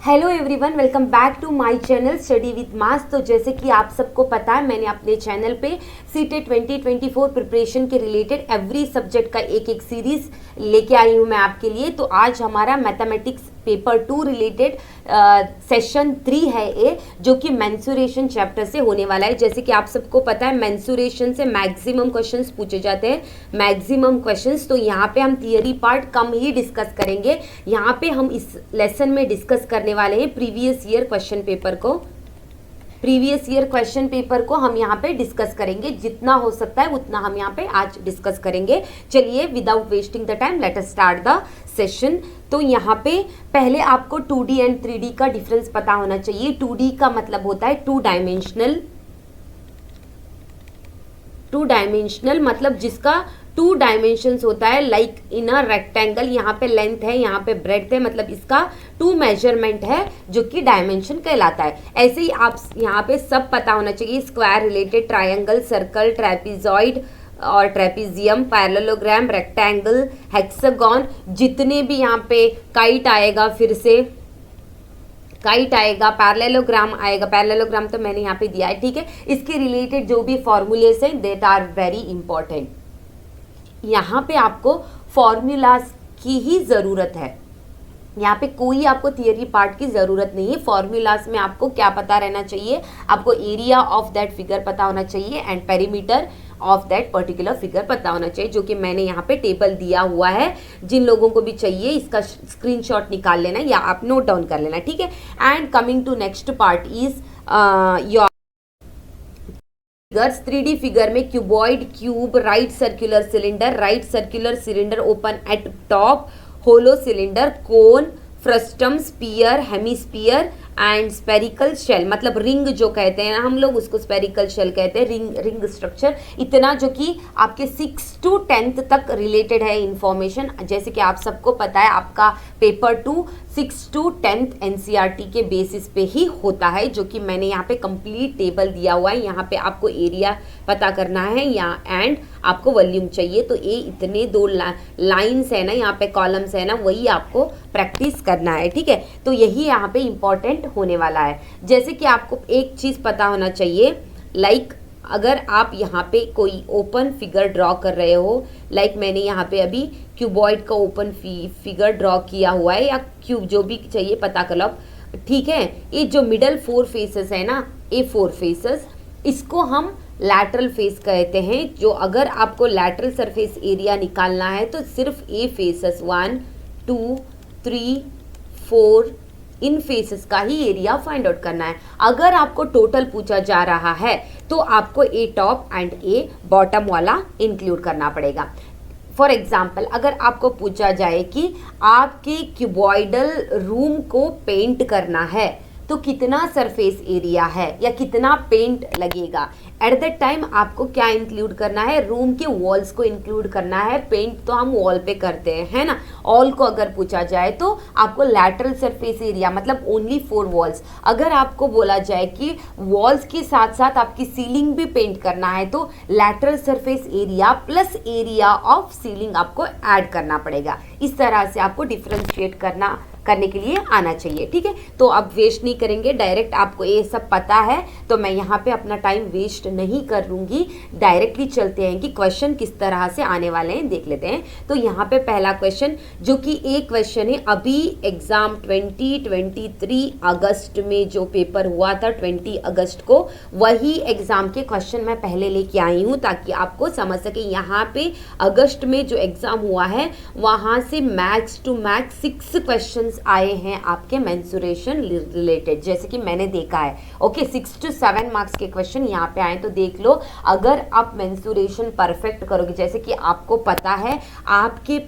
Hello everyone, welcome back to my channel study with मास। तो जैसे कि आप सबको पता है, मैंने अपने चैनल पे सीटेट 2024 प्रिपरेशन के रिलेटेड एवरी सब्जेक्ट का एक एक सीरीज लेके आई हूँ मैं आपके लिए। तो आज हमारा मैथमेटिक्स पेपर 2 रिलेटेड सेशन 3 है ये, जो कि मेंसुरेशन चैप्टर से होने वाला है। जैसे कि आप सबको पता है, मेंसुरेशन से मैक्सिमम क्वेश्चंस पूछे जाते हैं, मैक्सिमम क्वेश्चंस। तो यहाँ पे हम थियरी पार्ट कम ही डिस्कस करेंगे। यहाँ पे हम इस लेसन में डिस्कस करने वाले हैं प्रीवियस ईयर क्वेश्चन पेपर को। प्रीवियस ईयर क्वेश्चन पेपर को हम यहाँ पे डिस्कस करेंगे, जितना हो सकता है उतना हम यहाँ पे आज डिस्कस करेंगे। चलिए, without wasting the time let us start the session. तो यहाँ पे पहले आपको 2D एंड 3D का डिफरेंस पता होना चाहिए। 2D का मतलब होता है टू डायमेंशनल मतलब जिसका 2 डायमेंशंस होता है। लाइक इन अ रेक्टेंगल, यहाँ पे लेंथ है, यहाँ पे ब्रेड्थ है, मतलब इसका 2 मेजरमेंट है, जो कि डायमेंशन कहलाता है। ऐसे ही आप यहाँ पे सब पता होना चाहिए। Square related, triangle, circle, trapezoid और ट्रेपिजियम, पैरेललोग्राम, रेक्टेंगल, हेक्सागन, जितने भी यहाँ पे काइट आएगा, फिर से काइट आएगा, पैरेललोग्राम आएगा। पैरेललोग्राम तो मैंने यहाँ पे दिया है, ठीक है। इसके रिलेटेड जो भी फॉर्मूलेस हैं, देट आर वेरी इंपॉर्टेंट। यहाँ पे आपको फॉर्मूलाज की ही ज़रूरत है। यहाँ पे कोई आपको थियरी पार्ट की ज़रूरत नहीं है। फॉर्मूलाज में आपको क्या पता रहना चाहिए? आपको एरिया ऑफ दैट फिगर पता होना चाहिए and perimeter of that particular figure पता होना चाहिए, जो कि मैंने यहाँ पे टेबल दिया हुआ है। जिन लोगों को भी चाहिए, इसका स्क्रीनशॉट निकाल लेना या आप नोट डाउन कर लेना, ठीक है। And coming to next part is your figures. 3D figure में cuboid, cube, right circular cylinder open at top, hollow cylinder, cone, frustum, sphere, hemisphere and spherical shell, मतलब रिंग जो कहते हैं ना हम लोग, उसको स्पेरिकल शेल कहते हैं। रिंग स्ट्रक्चर, इतना जो कि आपके 6 to 10th तक रिलेटेड है इंफॉर्मेशन। जैसे कि आप सबको पता है, आपका पेपर 2 6 to 10th NCERT के बेसिस पे ही होता है, जो कि मैंने यहाँ पे कंप्लीट टेबल दिया हुआ है। यहाँ पे आपको एरिया पता करना है एंड आपको वॉल्यूम चाहिए। तो ये इतने 2 लाइन्स है ना, यहाँ पे कॉलम्स है ना, वही आपको प्रैक्टिस करना है, ठीक है। तो यही यहाँ पे इंपॉर्टेंट होने वाला है। जैसे कि आपको एक चीज़ पता होना चाहिए, लाइक अगर आप यहाँ पे कोई ओपन फिगर ड्रॉ कर रहे हो, लाइक मैंने यहाँ पे अभी क्यूबॉइड का ओपन फिगर ड्रॉ किया हुआ है, या क्यूब, जो भी चाहिए पता कर लो, ठीक है। ये जो मिडल 4 फेसेस है ना, ये 4 फेसेस, इसको हम लैटरल फेस कहते हैं। जो अगर आपको लैटरल सरफेस एरिया निकालना है तो सिर्फ ए फेसेस 1 2 3 4 इन फेसेस का ही एरिया फाइंड आउट करना है। अगर आपको टोटल पूछा जा रहा है तो आपको ए टॉप एंड ए बॉटम वाला इंक्लूड करना पड़ेगा। फॉर एग्जाम्पल, अगर आपको पूछा जाए कि आपके क्यूबॉइडल रूम को पेंट करना है तो कितना सरफेस एरिया है या कितना पेंट लगेगा, एट दैट टाइम आपको क्या इंक्लूड करना है? रूम के वॉल्स को इंक्लूड करना है। पेंट तो हम वॉल पे करते हैं, है ना। ऑल को अगर पूछा जाए तो आपको लैटरल सरफेस एरिया, मतलब ओनली 4 वॉल्स। अगर आपको बोला जाए कि वॉल्स के साथ साथ आपकी सीलिंग भी पेंट करना है तो lateral surface area plus area of ceiling आपको ऐड करना पड़ेगा। इस तरह से आपको डिफ्रेंशिएट करने के लिए आना चाहिए, ठीक है। तो अब वेस्ट नहीं करेंगे, डायरेक्ट आपको ये सब पता है तो मैं यहाँ पे अपना टाइम वेस्ट नहीं करूँगी। डायरेक्टली चलते हैं कि क्वेश्चन किस तरह से आने वाले हैं, देख लेते हैं। तो यहाँ पे पहला क्वेश्चन, जो कि एक क्वेश्चन है अभी एग्जाम 2023 अगस्त में जो पेपर हुआ था 20 अगस्त को, वही एग्जाम के क्वेश्चन मैं पहले लेके आई हूँ ताकि आपको समझ सके। यहाँ पे अगस्त में जो एग्जाम हुआ है वहाँ से मैक्स टू मैक्स 6 क्वेश्चन आए हैं आपके मेंसुरेशन रिलेटेड, जैसे कि मैंने देखा है। ओके, 6 to 7 मार्क्स के क्वेश्चन यहाँ पे आए, तो देख लो। अगर आप मेंसुरेशन परफेक्ट करोगे, जैसे कि आपको पता है आपके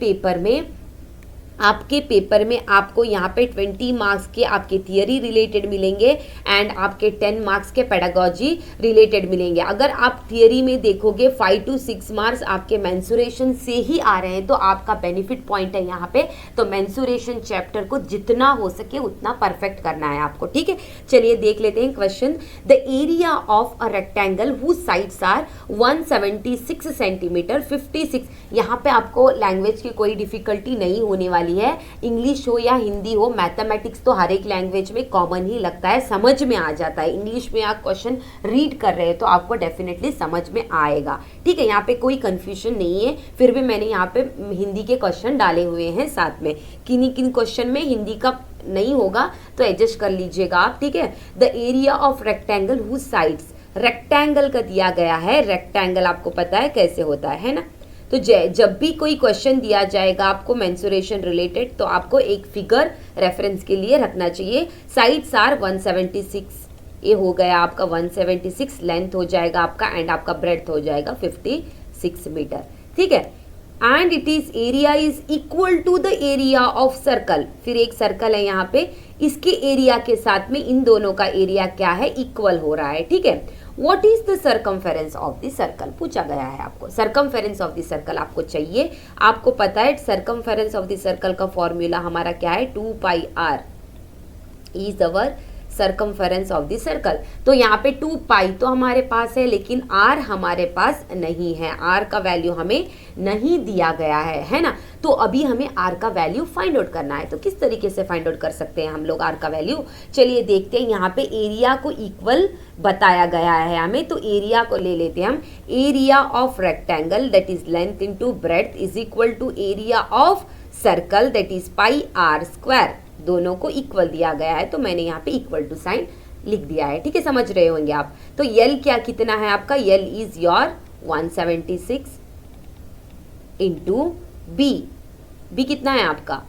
पेपर में आपको यहाँ पे 20 मार्क्स के आपके थियरी रिलेटेड मिलेंगे एंड आपके 10 मार्क्स के पेडागॉजी रिलेटेड मिलेंगे। अगर आप थियरी में देखोगे 5 to 6 मार्क्स आपके मेंसुरेशन से ही आ रहे हैं तो आपका बेनिफिट पॉइंट है यहाँ पे। तो मेंसुरेशन चैप्टर को जितना हो सके उतना परफेक्ट करना है आपको, ठीक है। चलिए देख लेते हैं question. The area of a rectangle whose sides are 176 centimetre 56। यहाँ पे आपको लैंग्वेज की कोई डिफिकल्टी नहीं होने वाली वाली है। इंग्लिश हो या हिंदी हो, मैथमेटिक्स तो हर एक लैंग्वेज में कॉमन ही लगता है, समझ में आ जाता है। इंग्लिश में आप क्वेश्चन रीड कर रहे हैं तो आपको डेफिनेटली समझ में आएगा, ठीक है। यहाँ पे कोई कंफ्यूजन नहीं है। फिर भी मैंने यहाँ पे हिंदी के क्वेश्चन डाले हुए हैं साथ में। किन्हीं किन क्वेश्चन में हिंदी का नहीं होगा तो एडजस्ट कर लीजिएगा आप, ठीक है। The area of rectangle whose sides, rectangle का दिया गया है। रेक्टेंगल आपको पता है कैसे होता है ना। तो जब भी कोई क्वेश्चन दिया जाएगा आपको मेंसुरेशन रिलेटेड, तो आपको एक फिगर रेफरेंस के लिए रखना चाहिए। साइड्स आर 176, ये हो गया आपका 176, लेंथ हो जाएगा आपका, एंड आपका ब्रेड्थ हो जाएगा 56 मीटर, ठीक है। And it is area is equal to the area of circle, फिर एक सर्कल है यहाँ पे, इसके एरिया के साथ में इन दोनों का एरिया क्या है, इक्वल हो रहा है, ठीक है। What is the circumference of the circle पूछा गया है आपको। सर्कमफेरेंस ऑफ द सर्कल आपको चाहिए। आपको पता है सर्कमफेरेंस ऑफ द सर्कल का फॉर्मूला हमारा क्या है, 2πr is our circumference of the circle. तो यहाँ पे 2π तो हमारे पास है, लेकिन r हमारे पास नहीं है। r का वैल्यू हमें नहीं दिया गया है ना। तो अभी हमें r का वैल्यू फाइंड आउट करना है। तो किस तरीके से फाइंड आउट कर सकते हैं हम लोग r का वैल्यू, चलिए देखते हैं। यहाँ पे एरिया को इक्वल बताया गया है हमें, तो एरिया को ले लेते हैं हम। Area of rectangle that is length into breadth is equal to area of circle that is πr²। दोनों को इक्वल दिया गया है, तो मैंने यहाँ पे इक्वल टू साइन लिख दिया है, ठीक है। समझ रहे होंगे आप। तो यल क्या कितना है आपका, L is your 176 into B कितना है आपका,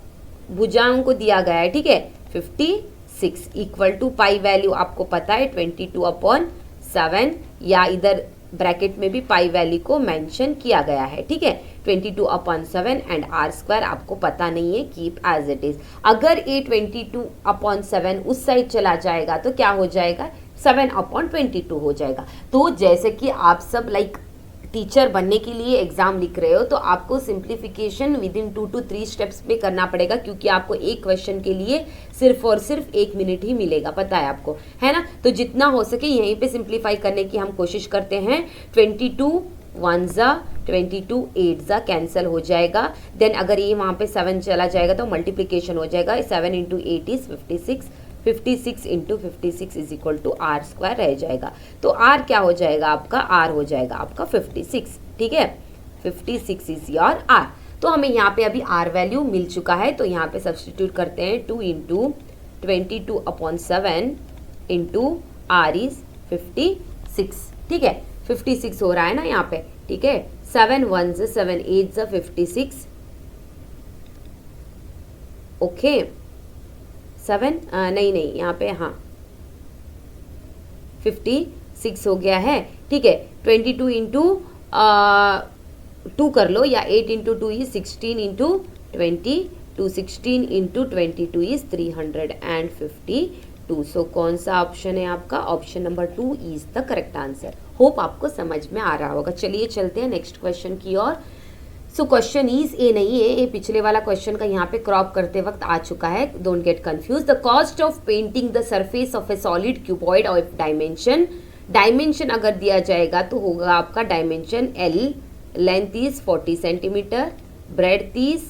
भुजाओं को दिया गया है, ठीक है, 56 इक्वल टू पाई वैल्यू आपको पता है 22/7, या इधर ब्रैकेट में भी पाई वैल्यू को मेंशन किया गया है, ठीक है। 22/7 एंड r² आपको पता नहीं है, कीप एज इट इज। अगर ये 22/7 उस साइड चला जाएगा तो क्या हो जाएगा, 7/22 हो जाएगा। तो जैसे कि आप सब लाइक टीचर बनने के लिए एग्जाम लिख रहे हो, तो आपको simplification with in 2 to 3 steps में करना पड़ेगा, क्योंकि आपको एक क्वेश्चन के लिए सिर्फ और सिर्फ 1 मिनट ही मिलेगा, पता है आपको, है ना। तो जितना हो सके यहीं पे सिंप्लीफाई करने की हम कोशिश करते हैं। 22 1 22 8 कैंसिल हो जाएगा। देन अगर ये वहाँ पे 7 चला जाएगा तो मल्टीप्लीकेशन हो जाएगा, 7 × 8 is 56, 56 × 56 is equal to r² रह जाएगा। तो r क्या हो जाएगा आपका, r हो जाएगा आपका 56, ठीक है। 56 इज योर r। तो हमें यहाँ पे अभी r वैल्यू मिल चुका है, तो यहाँ पे सब्सटीट्यूट करते हैं। 2 × 22/7 इंटू r इज 56, ठीक है। 56 हो रहा है ना यहाँ पे, ठीक है। 7 1 7 8 56, ओके। 7 नहीं यहाँ पे, हाँ 56 हो गया है, ठीक है। 22 इंटू 2 कर लो, या 8 × 2 इज 16 इंटू 22, 16 इंटू 22 इज 352। सो कौन सा ऑप्शन है आपका, option number 2 is the correct answer. Hope आपको समझ में आ रहा होगा। चलिए चलते हैं नेक्स्ट क्वेश्चन की ओर। सो क्वेश्चन इज ए नहीं है, ये पिछले वाला क्वेश्चन का यहाँ पे क्रॉप करते वक्त आ चुका है, don't get confuse. The cost of painting the surface of A solid cuboid of dimension, dimension अगर दिया जाएगा तो होगा आपका dimension L, length is 40 centimetre, breadth is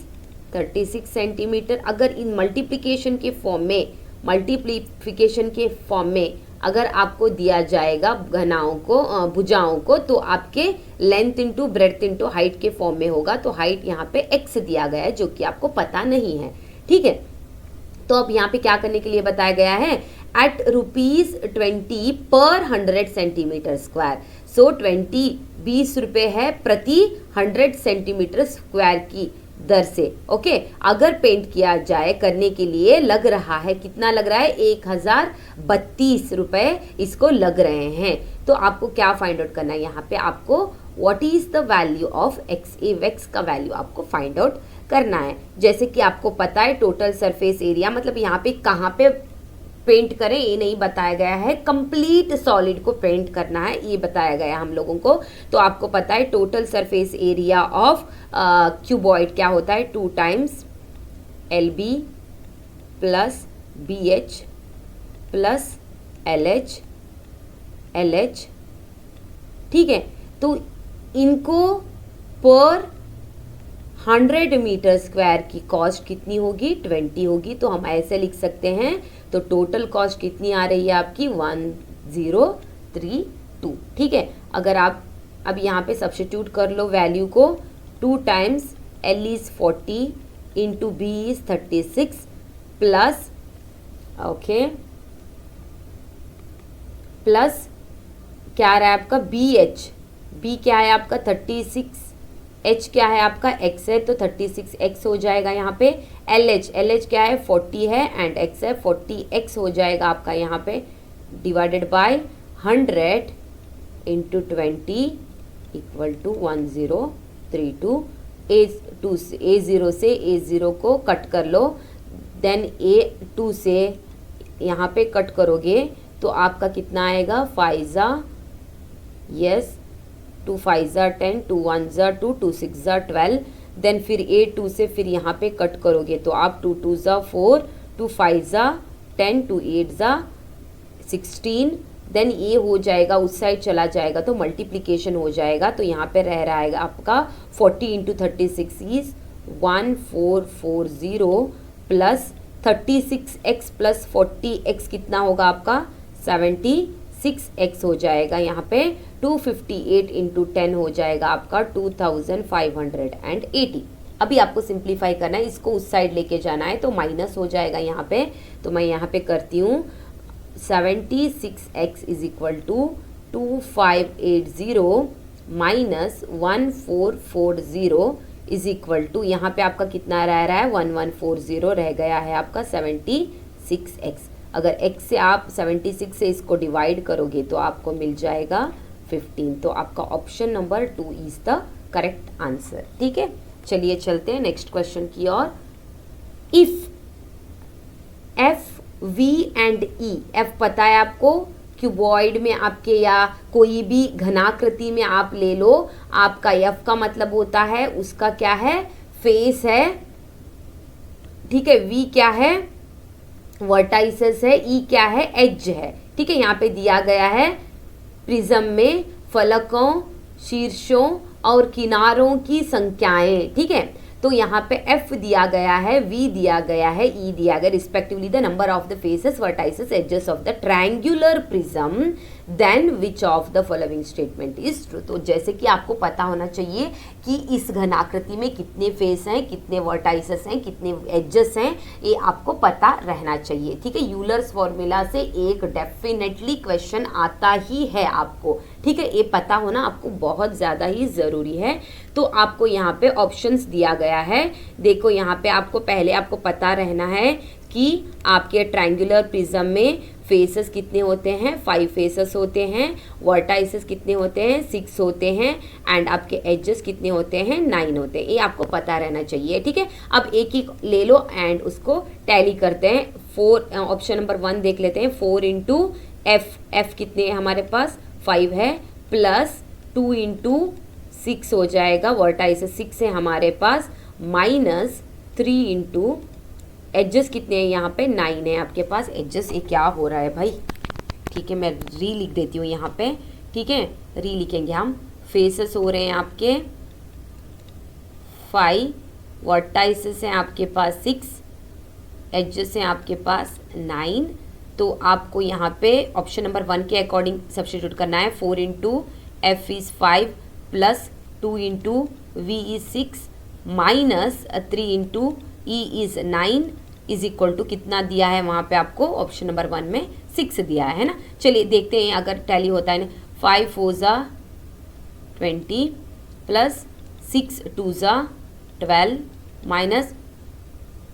36 centimetre. अगर इन मल्टीप्लिकेशन के फॉर्म में अगर आपको दिया जाएगा घनाओं को, भुजाओं को, तो आपके length into breadth into height के फॉर्म में होगा। तो हाइट यहाँ पे x दिया गया है, जो कि आपको पता नहीं है, ठीक है। तो अब यहाँ पे क्या करने के लिए बताया गया है, एट ₹20 पर 100 सेंटीमीटर स्क्वायर। सो 20 रुपये है प्रति 100 सेंटीमीटर स्क्वायर की दर से, ओके। अगर पेंट किया जाए करने के लिए लग रहा है, कितना लग रहा है, 1032 रुपये इसको लग रहे हैं। तो आपको क्या फाइंड आउट करना है यहाँ पे, आपको what is the value of x का वैल्यू आपको फाइंड आउट करना है। जैसे कि आपको पता है टोटल सरफेस एरिया, मतलब यहाँ पे कहाँ पे पेंट करें ये नहीं बताया गया है, कंप्लीट सॉलिड को पेंट करना है ये बताया गया हम लोगों को। तो आपको पता है total surface area of cuboid क्या होता है, 2 times LB plus BH plus LH, ठीक है। तो इनको पर 100 मीटर स्क्वायर की कॉस्ट कितनी होगी, 20 होगी। तो हम ऐसे लिख सकते हैं, तो टोटल कॉस्ट कितनी आ रही है आपकी 1032। ठीक है, अगर आप अब यहाँ पे सब्स्टिट्यूट कर लो वैल्यू को, 2 times L is 40 into B is 36 plus okay plus क्या आ रहा है आपका BH, B क्या है आपका 36, H क्या है आपका X है, तो 36X हो जाएगा यहाँ पे। LH क्या है 40 है एंड X है 40X हो जाएगा आपका यहाँ पे, divided by 100 into 20 equal to 1032। A0 से A0 को कट कर लो, देन A2 से यहाँ पे कट करोगे तो आपका कितना आएगा 5 ज़ा यस 2 5 ज़ा 10, 2 1 ज़ा 2, 2 6 ज़ा 12। देन फिर A2 से फिर यहाँ पे कट करोगे तो आप 2 2 ज़ा 4, 2 5 ज़ा 10, 2 8 ज़ा 16। देन ये हो जाएगा उस साइड चला जाएगा तो मल्टीप्लिकेशन हो जाएगा, तो यहाँ पे रह रहा है आपका 40 into 36 is 1440 plus 36x plus 40x कितना होगा आपका 76x हो जाएगा। यहाँ पे 258 इंटू 10 हो जाएगा आपका 2580। अभी आपको सिंप्लीफाई करना है, इसको उस साइड लेके जाना है तो माइनस हो जाएगा यहाँ पे, तो मैं यहाँ पे करती हूँ 76x is equal to 2580 minus 1440 is equal to, यहाँ पे आपका कितना रह रहा है 1140 रह गया है आपका 76x। अगर x से आप 76 से इसको डिवाइड करोगे तो आपको मिल जाएगा 15। तो आपका option number 2 is the correct answer. ठीक है, चलिए चलते हैं नेक्स्ट क्वेश्चन की ओर। If F V and E, F पता है आपको, क्यूबॉइड में आपके या कोई भी घनाकृति में आप ले लो, आपका F का मतलब होता है उसका क्या है फेस है, ठीक है। V क्या है वर्टाइसेस है, E क्या है एज है। ठीक है, यहाँ पे दिया गया है प्रिज्म में फलकों, शीर्षों और किनारों की संख्याएं। ठीक है, तो यहाँ पे F दिया गया है, V दिया गया है, E दिया गया respectively the number of the faces vertices edges of the triangular prism, then which of the following statement is true. तो जैसे कि आपको पता होना चाहिए कि इस घनाकृति में कितने फेस हैं, कितने वर्टाइसेस हैं, कितने एजेस हैं, ये आपको पता रहना चाहिए। ठीक है, यूलर्स फॉर्मूला से एक डेफिनेटली क्वेश्चन आता ही है आपको। ठीक है, ये पता होना आपको बहुत ज़्यादा ही ज़रूरी है। तो आपको यहाँ पे ऑप्शंस दिया गया है, देखो यहाँ पे आपको पहले आपको पता रहना है कि आपके ट्रायंगुलर प्रिज्म में फेसेस कितने होते हैं, 5 फेसेस होते हैं, वर्टाइसेस कितने होते हैं 6 होते हैं, एंड आपके एजेस कितने होते हैं 9 होते हैं, ये आपको पता रहना चाहिए। ठीक है, अब एक ही ले लो एंड उसको टैली करते हैं। 4 ऑप्शन नंबर 1 देख लेते हैं, 4 इंटू एफ कितने हैं हमारे पास 5 है, प्लस 2 इंटू 6 हो जाएगा, वर्टाइसेस 6 है हमारे पास, माइनस 3 इंटू एजेस कितने हैं यहाँ पे 9 है आपके पास एजेस। ये क्या हो रहा है भाई, ठीक है मैं री लिख देती हूँ यहाँ पे। ठीक है, री लिखेंगे हम, फेसेस हो रहे हैं आपके 5, वर्टाइसेस हैं आपके पास 6, एजेस हैं आपके पास 9। तो आपको यहाँ पे ऑप्शन नंबर 1 के अकॉर्डिंग सब्स्टिट्यूट करना है। 4 into F is 5 plus 2 into V is 6 minus 3 into E is 9 is equal to कितना दिया है वहाँ पे आपको ऑप्शन नंबर 1 में 6 दिया है ना। चलिए देखते हैं अगर टैली होता है ना। 5 4 ज़ा 20 प्लस 6 2 ज़ा 12 माइनस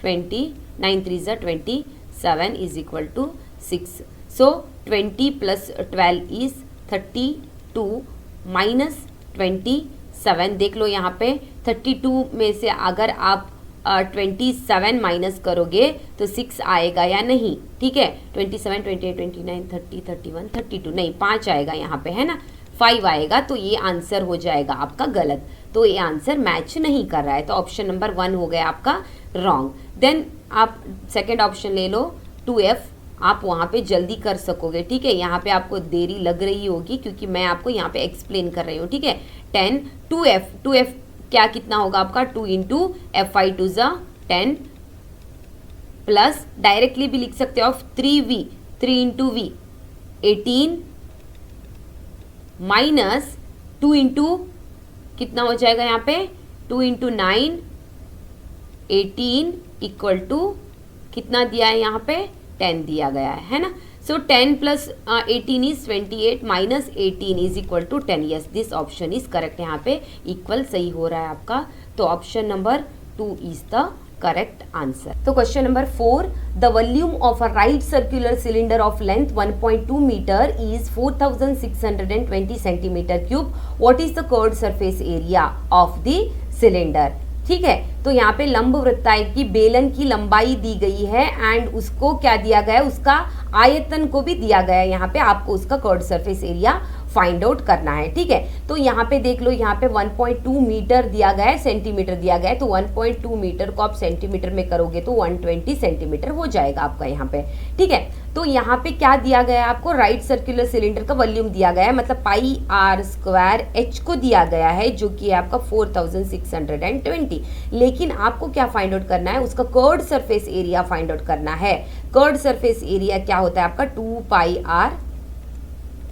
20 9 3 ज़ा 27 is equal to 6। So 20 plus 12 is 32 minus 27। देख लो यहाँ पे 32 में से अगर आप 27 माइनस करोगे तो 6 आएगा या नहीं। ठीक है, 27 28 29 30 31 32 नहीं 5 आएगा यहाँ पे है ना, 5 आएगा, तो ये आंसर हो जाएगा आपका गलत। तो ये आंसर मैच नहीं कर रहा है, तो ऑप्शन नंबर 1 हो गया आपका रॉन्ग। देन आप सेकेंड ऑप्शन ले लो 2F, आप वहाँ पे जल्दी कर सकोगे। ठीक है, यहाँ पे आपको देरी लग रही होगी क्योंकि मैं आपको यहाँ पे एक्सप्लेन कर रही हूँ। ठीक है, 10 2F क्या कितना होगा आपका 2 इंटू एफ आई टू ज़ा 10 प्लस डायरेक्टली भी लिख सकते हो 3v 3 into we 18 minus 2 into कितना हो जाएगा यहाँ पे 2 इंटू 9 18 इक्वल टू कितना दिया है यहाँ पे 10 दिया गया है ना. So 10 plus 18 is 28 minus 18 is equal to 10. Yes, this option is correct. यहाँ पे इक्वल सही हो रहा है आपका. तो option number 2 is the correct answer. तो question number 4, the volume of a right circular cylinder of length 1.2 metre is 4620 centimetre cube. What is the curved surface area of the cylinder. ठीक है, तो यहाँ पे लंब वृत्ताय की बेलन की लंबाई दी गई है एंड उसको क्या दिया गया है, उसका आयतन को भी दिया गया है. यहाँ पे आपको उसका curved surface area find out करना है. ठीक है, तो यहाँ पे देख लो, यहाँ पे 1.2 मीटर दिया गया है, सेंटीमीटर दिया गया है. तो 1.2 मीटर को आप सेंटीमीटर में करोगे तो 120 सेंटीमीटर हो जाएगा आपका यहाँ पे. ठीक है, तो यहाँ पे क्या दिया गया है आपको, राइट सर्कुलर सिलेंडर का वॉल्यूम दिया गया है, मतलब पाई आर स्क्वायर एच को दिया गया है जो कि है आपका 4620. लेकिन आपको क्या फाइंड आउट करना है, उसका curved surface area find out करना है. कर्व्ड सरफेस एरिया क्या होता है आपका 2 pi R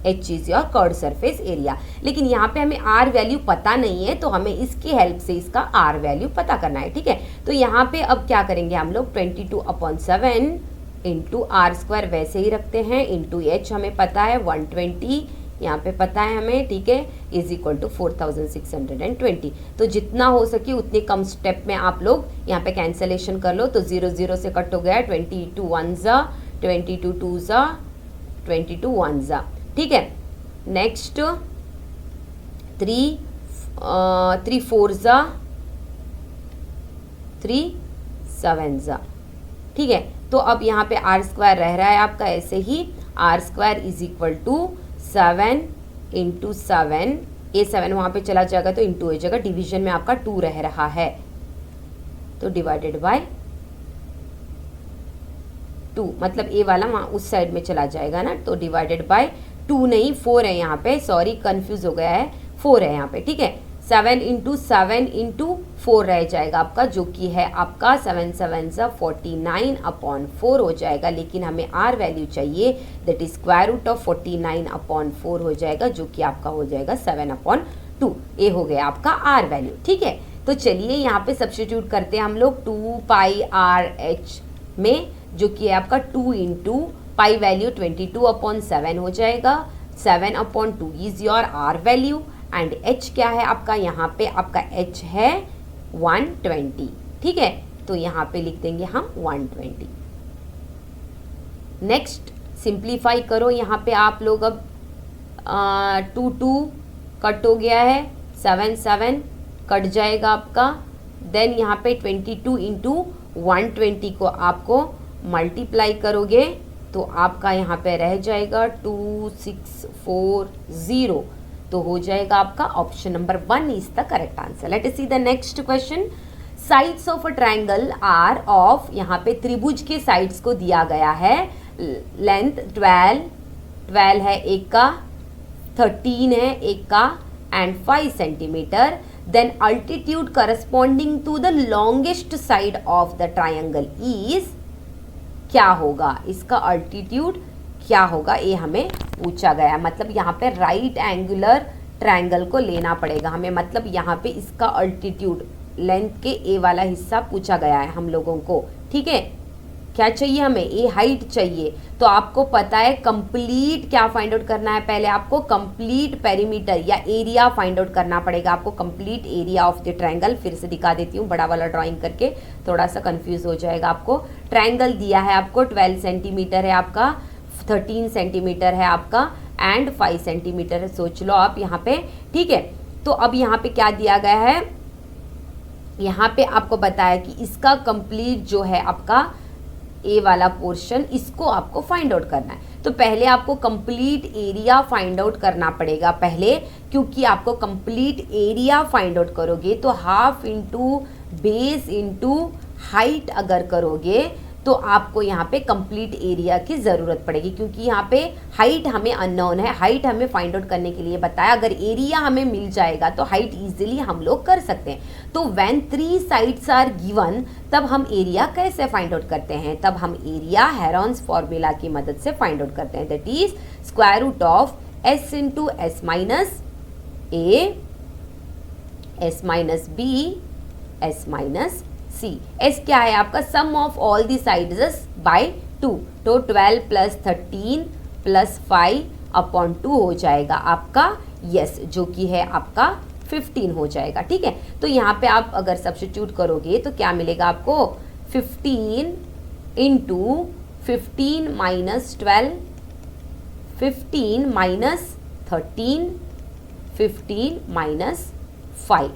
H is your curved surface area. लेकिन यहाँ पे हमें आर वैल्यू पता नहीं है तो हमें इसकी हेल्प से इसका आर वैल्यू पता करना है. ठीक है, तो यहाँ पे अब क्या करेंगे हम लोग 22/7 इंटू आर स्क्वायर वैसे ही रखते हैं, इंटू एच हमें पता है 120 यहाँ पे पता है हमें. ठीक है, इज इक्वल टू 4620. तो जितना हो सके उतने कम स्टेप में आप लोग यहाँ पे कैंसलेशन कर लो. तो 0 0 से कट हो गया, 22 1 ज़ा 22 2 ज़ा 22 1 ज़ा. ठीक है, नेक्स्ट 3 4 ज़ा 3 7 ज़ा. ठीक है, तो अब यहाँ पे आर स्क्वायर रह रहा है आपका ऐसे ही. R square is equal to 7 into 7, ए 7 वहाँ पे चला जाएगा तो इंटू हो जाएगा. डिवीजन में आपका 2 रह रहा है तो डिवाइडेड बाय 2, मतलब ए वाला वहाँ उस साइड में चला जाएगा ना. तो डिवाइडेड बाय 2 नहीं 4 है यहाँ पे, सॉरी कंफ्यूज हो गया है, 4 है यहाँ पे. ठीक है, 7 इंटू 7 इंटू 4 रह जाएगा आपका, जो कि है आपका 7 7 सा 49/4 हो जाएगा. लेकिन हमें आर वैल्यू चाहिए, that is square root of 49/4 हो जाएगा, जो कि आपका हो जाएगा 7/2. ये हो गया आपका आर वैल्यू. ठीक है, तो चलिए यहाँ पे सब्स्टिट्यूट करते हैं हम लोग 2 पाई आर एच में, जो कि है आपका 2 इंटू पाई वैल्यू 22/7 हो जाएगा. 7/2 is your R value and H क्या है आपका, यहाँ पे आपका एच है 120. ठीक है, तो यहाँ पे लिख देंगे हम 120. नेक्स्ट सिंप्लीफाई करो यहाँ पे आप लोग. अब 2 2 कट हो गया है, 7 7 कट जाएगा आपका. देन यहाँ पे 22 इंटू 120 को आपको मल्टीप्लाई करोगे तो आपका यहाँ पे रह जाएगा 2640. तो हो जाएगा आपका option number 1 is the correct answer. Let us see the next question. Sides of a triangle are of, यहाँ पे त्रिभुज के साइड्स को दिया गया है. लेंथ 12 है एक का, 13 है एक का and 5 centimetre. Then altitude corresponding to the longest side of the triangle is, क्या होगा इसका अल्टीट्यूड क्या होगा, ये हमें पूछा गया. मतलब यहाँ पे राइट एंगुलर ट्रायंगल को लेना पड़ेगा हमें. मतलब यहाँ पे इसका अल्टीट्यूड लेंथ के ए वाला हिस्सा पूछा गया है हम लोगों को. ठीक है, क्या चाहिए हमें, ए हाइट चाहिए. तो आपको पता है कंप्लीट क्या फाइंड आउट करना है, पहले आपको कंप्लीट पेरीमीटर या एरिया फाइंड आउट करना पड़ेगा. आपको complete area of the triangle, फिर से दिखा देती हूँ बड़ा वाला ड्राइंग करके, थोड़ा सा कंफ्यूज हो जाएगा आपको. ट्रायंगल दिया है आपको, 12 सेंटीमीटर है आपका, 13 सेंटीमीटर है आपका एंड 5 सेंटीमीटर है. सोच लो आप यहाँ पे. ठीक है, तो अब यहाँ पे क्या दिया गया है, यहाँ पे आपको बताया कि इसका कंप्लीट जो है आपका ए वाला पोर्शन, इसको आपको फाइंड आउट करना है. तो पहले आपको कंप्लीट एरिया फाइंड आउट करना पड़ेगा पहले, क्योंकि आपको कंप्लीट एरिया फाइंड आउट करोगे तो half into base into height अगर करोगे तो आपको यहाँ पे कंप्लीट एरिया की ज़रूरत पड़ेगी, क्योंकि यहाँ पे हाइट हमें अननोन है, हाइट हमें फाइंड आउट करने के लिए बताया। अगर एरिया हमें मिल जाएगा तो हाइट इजीली हम लोग कर सकते हैं। तो व्हेन 3 साइड्स आर गिवन, तब हम एरिया कैसे फाइंड आउट करते हैं? तब हम एरिया हेरॉन्स फॉर्मूला की मदद से फाइंड आउट करते हैं, that is square root of s into S minus A, S minus B, S minus C. S क्या है आपका? Sum of all the sides by 2, तो 12 प्लस 13 प्लस 5 अपॉन 2 हो जाएगा आपका यस, जो कि है आपका 15 हो जाएगा। ठीक है, तो यहाँ पे आप अगर सब्स्टिट्यूट करोगे तो क्या मिलेगा आपको? 15 इंटू 15 माइनस 12, 15 माइनस 13, 15 माइनस 5।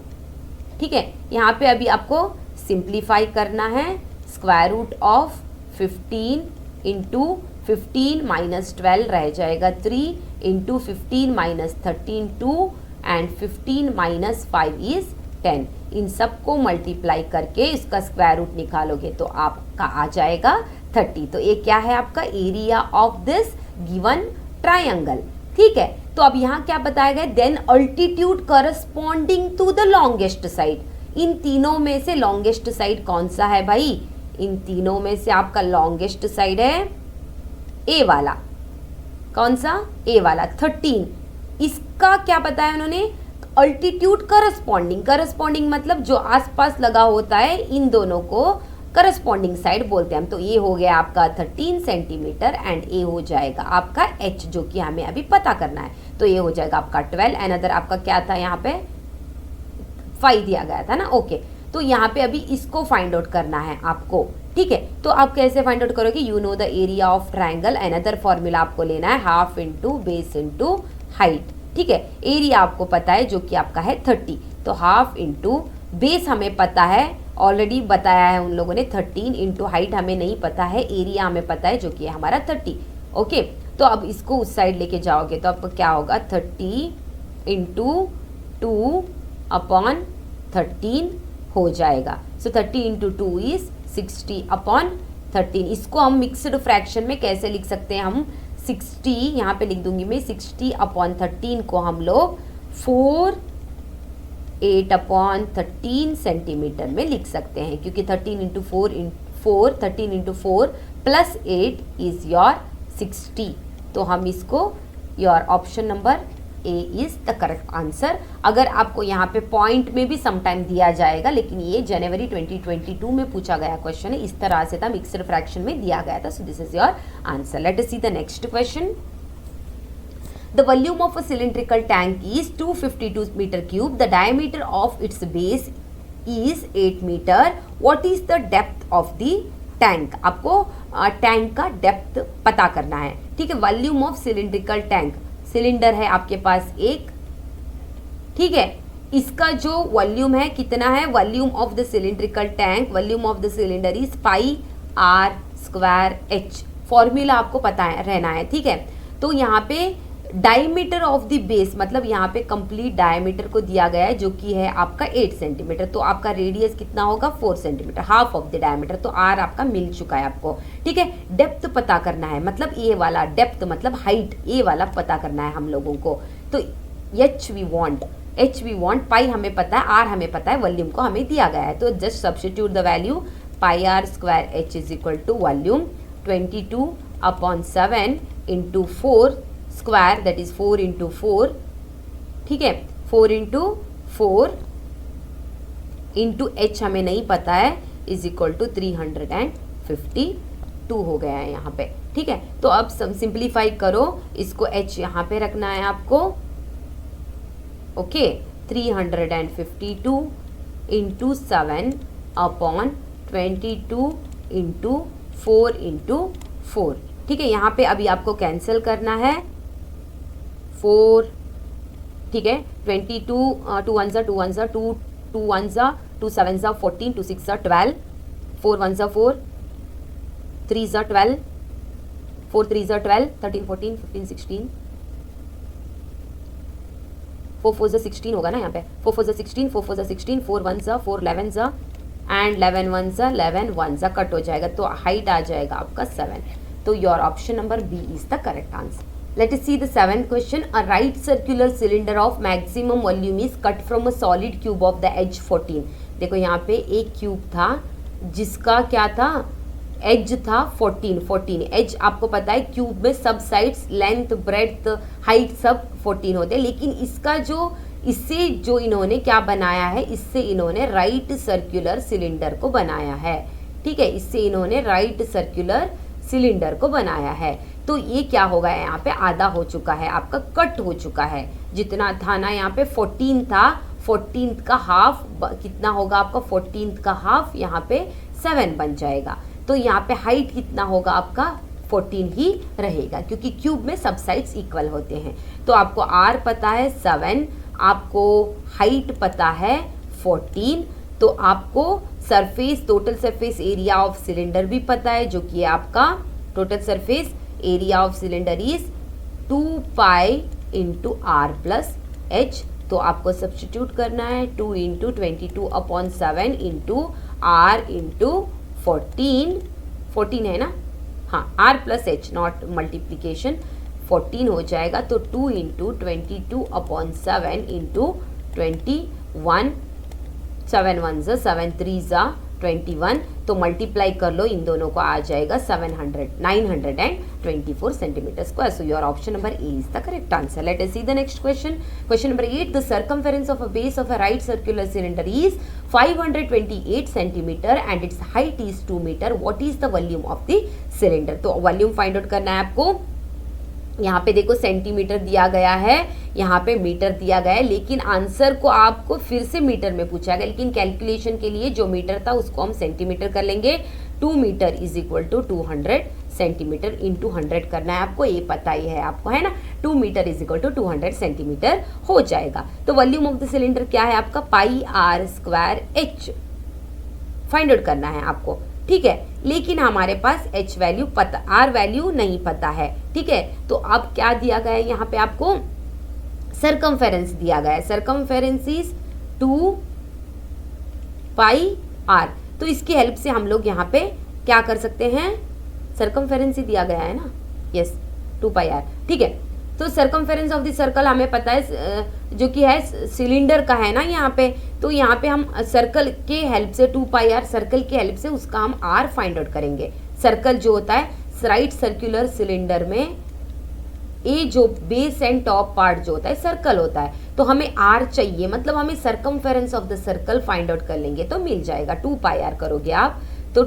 ठीक है, यहाँ पे अभी आपको सिंप्लीफाई करना है। Square root of 15 into 15 minus 12 रह जाएगा 3, into 15 minus 13 2, and 15 minus 5 is 10। इन सबको मल्टीप्लाई करके इसका स्क्वायर रूट निकालोगे तो आपका आ जाएगा 30। तो ये क्या है आपका? Area of this given triangle. ठीक है, तो अब यहाँ क्या बताया गया? Then altitude corresponding to the longest side. इन तीनों में से लॉन्गेस्ट साइड कौन सा है भाई? इन तीनों में से आपका लॉन्गेस्ट साइड है ए वाला। कौन सा? ए वाला 13। इसका क्या बताया उन्होंने? Altitude corresponding. करस्पॉन्डिंग मतलब जो आसपास लगा होता है, इन दोनों को करस्पॉन्डिंग साइड बोलते हैं हम। तो ये हो गया आपका 13 सेंटीमीटर एंड ए हो जाएगा आपका एच, जो कि हमें अभी पता करना है। तो ये हो जाएगा आपका 12, अनदर आपका क्या था यहाँ पे? 5 दिया गया था ना। ओके, तो यहाँ पे अभी इसको फाइंड आउट करना है आपको। ठीक है, तो आप कैसे फाइंड आउट करोगे? You know the area of triangle, another formula आपको लेना है half into base into height. ठीक है, एरिया आपको पता है जो कि आपका है 30, तो हाफ इंटू बेस हमें पता है, ऑलरेडी बताया है उन लोगों ने 13, इंटू हाइट हमें नहीं पता है, एरिया हमें पता है जो कि है हमारा 30। ओके, तो अब इसको उस साइड लेके जाओगे तो आपको क्या होगा? 30 इंटू 2 अपॉन 13 हो जाएगा। सो 30 इंटू 2 इज 60 अपॉन 13। इसको हम मिक्सड फ्रैक्शन में कैसे लिख सकते हैं? हम 60 यहाँ पे लिख दूंगी मैं, 60 अपॉन 13 को हम लोग 8 अपॉन 13 सेंटीमीटर में लिख सकते हैं, क्योंकि 13 इंटू 4 प्लस 8 इज योर 60। तो हम इसको, your option number A is the correct answer. अगर आपको यहाँ पे पॉइंट में भी समटाइम दिया जाएगा, लेकिन ये जनवरी 2022 में पूछा गया क्वेश्चन है, इस तरह से था, मिक्सड फ्रैक्शन में दिया गया था। So this is your answer. Let us see the next question. The volume of a cylindrical tank is 252 meter cube. The diameter of its base is 8 meter. What is the depth of the tank? आपको tank का depth पता करना है। ठीक है, volume of cylindrical tank, cylinder है आपके पास एक। ठीक है, इसका जो वॉल्यूम है कितना है? Volume of the cylindrical tank, volume of the cylinder is pi are square H. Formula आपको पता है रहना है। ठीक है, तो यहाँ पे डायमीटर ऑफ द बेस, मतलब यहाँ पे कंप्लीट डायमीटर को दिया गया है जो कि है आपका 8 सेंटीमीटर। तो आपका रेडियस कितना होगा? 4 centimetre, half of the diameter. तो आर आपका मिल चुका है आपको। ठीक है, डेप्थ पता करना है, मतलब ए वाला डेप्थ मतलब हाइट, ए वाला पता करना है हम लोगों को। तो एच वी वॉन्ट, पाई हमें पता है, आर हमें पता है, वॉल्यूम को हमें दिया गया है। तो just substitute the value, pi are square H is equal to volume 22 upon 7 into 4 square, that is 4 into 4। ठीक है, 4 इंटू 4 इंटू एच हमें नहीं पता है, इज इक्वल टू 352 हो गया है यहाँ पे। ठीक है, तो अब सिंप्लीफाई करो, इसको एच यहाँ पे रखना है आपको। Okay, 352 into 7 upon 22 into 4 into 4। ठीक है, यहाँ पे अभी आपको कैंसिल करना है 4। ठीक है, 22 2 1 2 1 2 2 1 2 7 14 2 6 12 4 1 4 3 12 4 3 12 13 14 15 16 4 4 16 होगा ना यहाँ पे, 4 4 16 4 4 16 4 1 4 11 एंड 11 वन सा 11 वन सा कट हो जाएगा, तो हाइट आ जाएगा आपका 7. तो your option number B is the correct answer. Let us see the seventh question. A right circular cylinder of maximum volume is cut from a solid cube of the edge 14. देखो यहाँ पे एक cube था जिसका क्या था, as था 14. As आपको पता है क्यूब में सब साइड्स, लेंथ, ब्रेड्थ, हाइट सब 14 होते हैं, लेकिन इसका इससे जो इन्होंने क्या बनाया है, इससे इन्होंने राइट सर्कुलर सिलेंडर को बनाया है. ठीक है, इससे इन्होंने राइट सर्कुलर सिलेंडर को बनाया है. तो ये क्या होगा, यहाँ पे आधा हो चुका है आपका, कट हो चुका है. जितना था ना यहाँ पे 14 था, 14 का हाफ कितना होगा आपका, 14 का हाफ यहाँ पे 7 बन जाएगा. तो यहाँ पे हाइट कितना होगा आपका, 14 ही रहेगा, क्योंकि क्यूब में सब साइड्स इक्वल होते हैं. तो आपको आर पता है 7, आपको हाइट पता है 14, तो आपको surface, total surface area of cylinder भी पता है, जो कि आपका total surface area of cylinder is 2 pi into R plus H. तो आपको सब्स्टिट्यूट करना है 2 इंटू 22/7 इंटू आर इंटू 14 है ना, हाँ, R plus H not multiplication, 14 हो जाएगा. तो 2 इंटू 22/7 इंटू 21, 7 1 ज़ा 7 3 ज़ा 21, तो मल्टीप्लाई कर लो, इन दोनों को आ जाएगा 924 centimetre square. So your option number A is the correct answer. Let us see the next question. Question number 8. The circumference of a base of a right circular cylinder is 528 centimetre and its height is 2 metre. What is the volume of the cylinder. So volume find out करना है आपको. यहाँ पे देखो centimetre दिया गया है, यहाँ पे मीटर दिया गया है, लेकिन आंसर को आपको फिर से मीटर में पूछा गया, लेकिन कैलकुलेशन के लिए जो मीटर था उसको हम सेंटीमीटर कर लेंगे. 2 metre is equal to 200 centimetre into 100 करना है आपको, ये पता ही है आपको, है ना. 2 metre is equal to 200 centimetre हो जाएगा. तो वॉल्यूम ऑफ द सिलेंडर क्या है आपका, pi are square h find out करना है आपको. ठीक है, लेकिन हमारे पास एच वैल्यू पता, आर वैल्यू नहीं पता है. ठीक है, तो अब क्या दिया गया है यहाँ पे आपको, सरकमफेरेंस दिया गया है. Circumference is 2 pi R. तो इसकी हेल्प से हम लोग यहाँ पे क्या कर सकते हैं, सरकमफेरेंस ही दिया गया है ना, यस 2 पाई आर. ठीक है, तो सरकमफेरेंस ऑफ द सर्कल हमें पता है जो कि है सिलेंडर का है ना यहाँ पे. तो यहाँ पे हम सर्कल के हेल्प से 2 पाई आर सर्कल के हेल्प से उसका हम आर फाइंड आउट करेंगे. सर्कल जो होता है राइट सर्कुलर सिलेंडर में, ए जो बेस एंड टॉप पार्ट जो होता है सर्कल होता है, तो हमें आर चाहिए, मतलब हमें circumference of the circle find out कर लेंगे तो मिल जाएगा. 2 पाई आर करोगे आप तो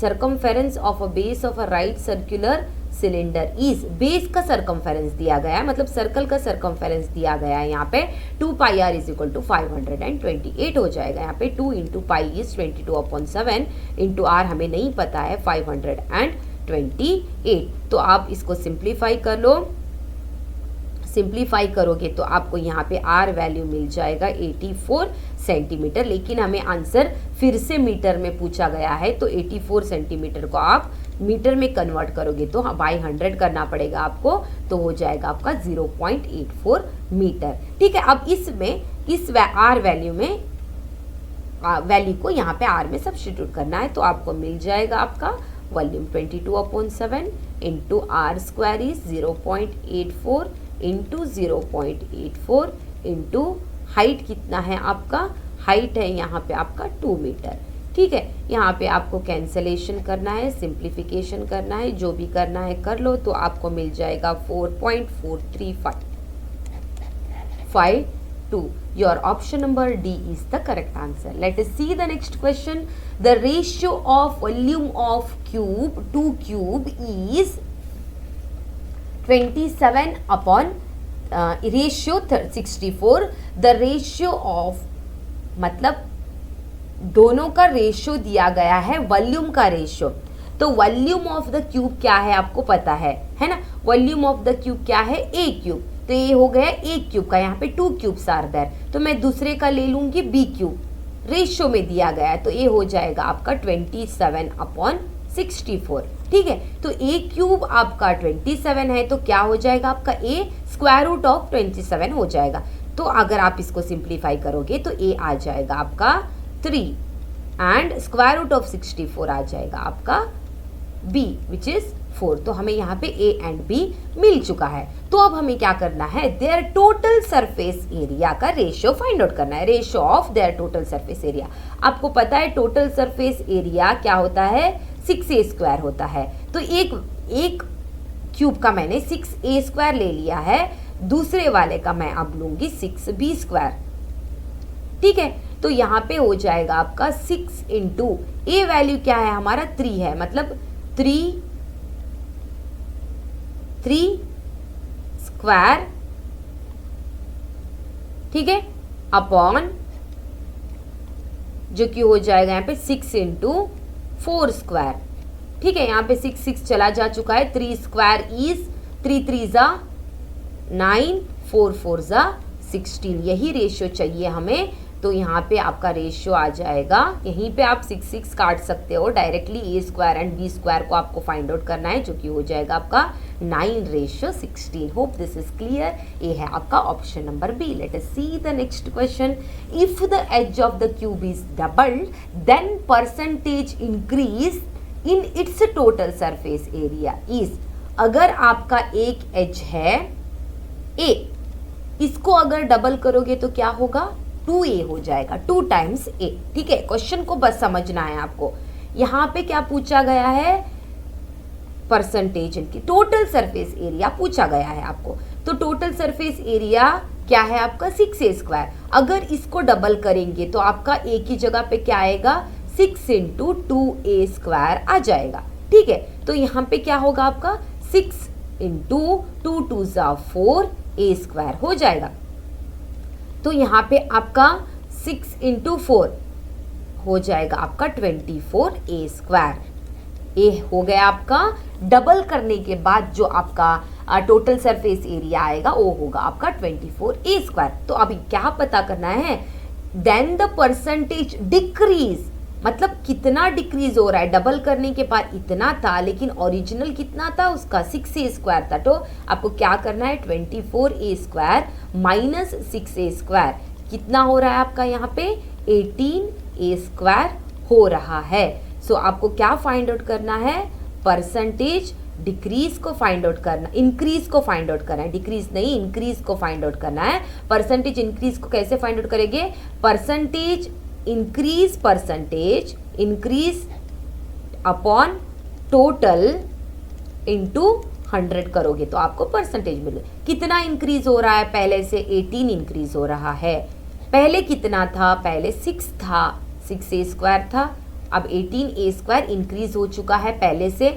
circumference of a base of a right circular cylinder is, base का सर्कमफेरेंस दिया गया है, मतलब सर्कल का सर्कमफेरेंस दिया गया है यहाँ पे 2 pi R is equal to 528 हो जाएगा. यहाँ पे 2 into pi is 22/7 into R हमें नहीं पता है 528. तो आप इसको सिंप्लीफाई कर लो. सिंप्लीफाई करोगे तो आपको यहाँ पे आर वैल्यू मिल जाएगा 84 सेंटीमीटर, लेकिन हमें आंसर फिर से मीटर में पूछा गया है, तो 84 सेंटीमीटर को आप मीटर में कन्वर्ट करोगे तो बाई 100 करना पड़ेगा आपको, तो हो जाएगा आपका 0.84 मीटर. ठीक है, अब इसमें इस आर वैल्यू में वैल्यू को यहाँ पे आर में सब्स्टिट्यूट करना है, तो आपको मिल जाएगा आपका volume 22/7 into R square is 0.84 into 0.84 into height कितना है आपका, हाइट है यहाँ पे आपका 2 मीटर. ठीक है, यहाँ पे आपको कैंसलेशन करना है, सिंप्लीफिकेशन करना है, जो भी करना है कर लो, तो आपको मिल जाएगा 4.4352. Your option number D is the correct answer. Let us see the next question. The ratio of volume of cube to cube is 27 upon ratio 64. The ratio of, मतलब दोनों का रेशियो दिया गया है, वॉल्यूम का रेशियो. तो volume of the cube क्या है आपको पता है ना. वॉल्यूम ऑफ द क्यूब क्या है, ए क्यूब. तो ये हो गया एक क्यूब का, यहाँ पे 2 क्यूब्स आर देयर, तो मैं दूसरे का ले लूंगी बी क्यूब, रेशियो में दिया गया है, तो ये हो जाएगा आपका 27/64. ठीक है, तो ए क्यूब आपका 27 है, तो क्या हो जाएगा आपका ए स्क्वायर रूट ऑफ 27 हो जाएगा. तो अगर आप इसको सिंप्लीफाई करोगे तो ए आ जाएगा आपका 3. एंड स्क्वायर रूट ऑफ 64 आ जाएगा आपका b विच इज 4। तो हमें यहाँ पे a एंड b मिल चुका है। तो अब हमें क्या करना है, देयर टोटल सरफेस एरिया का रेशियो फाइंड आउट करना है, ratio of their total surface area. आपको पता है टोटल सरफेस एरिया क्या होता है, 6a² होता है। तो एक क्यूब का मैंने 6a² ले लिया है, दूसरे वाले का मैं अब लूंगी 6b²। ठीक है, तो यहाँ पे हो जाएगा आपका 6 इंटू ए वैल्यू क्या है हमारा 3 है, मतलब 3 स्क्वायर, ठीक है, अपॉन जो कि हो जाएगा यहाँ पे 6 इंटू 4 स्क्वायर। ठीक है, यहाँ पे 6 चला जा चुका है, 3 स्क्वायर इज 3 3 जा 9, 4 4 जा 16, यही रेशियो चाहिए हमें। तो यहाँ पे आपका रेशियो आ जाएगा, यहीं पे आप 6 काट सकते हो डायरेक्टली, a² एंड b² को आपको फाइंड आउट करना है, जो कि हो जाएगा आपका 9:16। Hope this is clear. ये है आपका option number B. Let us see the next question. If the edge of the cube is doubled then percentage increase in its total surface area is. अगर आपका एक एज है a, इसको अगर double करोगे तो क्या होगा, 2a हो जाएगा, 2 टाइम्स a। ठीक है, क्वेश्चन को बस समझना है आपको। यहाँ पे क्या पूछा गया है, परसेंटेज इनकी टोटल सरफेस एरिया पूछा गया है आपको। तो टोटल सरफेस एरिया क्या है आपका 6a²। अगर इसको डबल करेंगे तो आपका a की जगह पे क्या आएगा, 6 इंटू 2a² आ जाएगा। ठीक है, तो यहाँ पे क्या होगा आपका 6 इंटू 2 2 जा 4a² हो जाएगा। तो यहाँ पे आपका 6 इंटू 4 हो जाएगा आपका 24a²। ये हो गया आपका, डबल करने के बाद जो आपका टोटल सरफेस एरिया आएगा वो होगा आपका 24a²। तो अभी क्या पता करना है, देन द परसेंटेज डिक्रीज, मतलब कितना डिक्रीज हो रहा है। डबल करने के बाद इतना था, लेकिन ओरिजिनल कितना था उसका 6a² था। तो आपको क्या करना है, 24a² माइनस 6a² कितना हो रहा है आपका यहाँ पे 18a² हो रहा है। सो आपको क्या फाइंड आउट करना है, परसेंटेज डिक्रीज को फाइंड आउट करना, इंक्रीज को फाइंड आउट करना है, डिक्रीज नहीं इंक्रीज को फाइंड आउट करना है। परसेंटेज इंक्रीज को कैसे फाइंड आउट करेंगे, percentage increase upon total into 100 करोगे तो आपको परसेंटेज मिलेगा। कितना इंक्रीज हो रहा है, पहले से 18 इंक्रीज हो रहा है। पहले कितना था, पहले 6 था, 6a² था, अब 18a² इंक्रीज हो चुका है पहले से,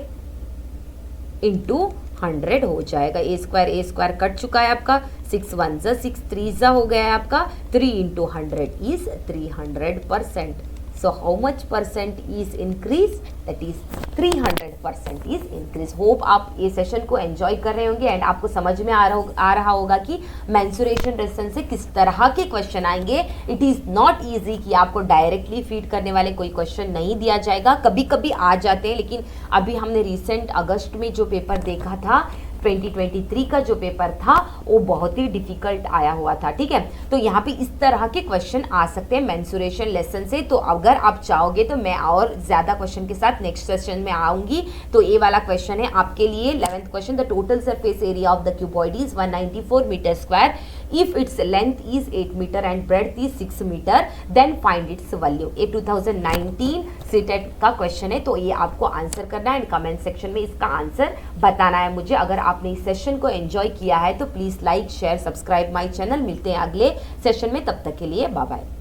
इंटू 100 हो जाएगा। a² कट चुका है आपका, 6 1 जा 6 3 जा हो गया है आपका, 3 into 100 is 300%। So how much percent is increase? That is 300% is increase. Hope आप ये सेशन को एंजॉय कर रहे होंगे एंड आपको समझ में आ रहा होगा कि मेंसुरेशन रेशन से किस तरह के क्वेश्चन आएंगे। इट इज़ नॉट ईजी कि आपको डायरेक्टली फीड करने वाले कोई क्वेश्चन नहीं दिया जाएगा, कभी कभी आ जाते हैं, लेकिन अभी हमने रिसेंट अगस्त में जो पेपर देखा था 2023 का जो पेपर था वो बहुत ही डिफिकल्ट आया हुआ था। ठीक है, तो यहाँ पे इस तरह के क्वेश्चन आ सकते हैं मेंसुरेशन लेसन से। तो अगर आप चाहोगे तो मैं और ज़्यादा क्वेश्चन के साथ नेक्स्ट सेशन में आऊँगी। तो ये वाला क्वेश्चन है आपके लिए 11th question, the total surface area of the cuboid is 194 metre square if its length is 8 metre and breadth is 6 metre then find its value. ये 2019 सीटेट का क्वेश्चन है, तो ये आपको आंसर करना है एंड कमेंट सेक्शन में इसका आंसर बताना है मुझे। अगर आपने इस सेशन को एंजॉय किया है तो please like share subscribe my channel. मिलते हैं अगले सेशन में, तब तक के लिए बाय बाय।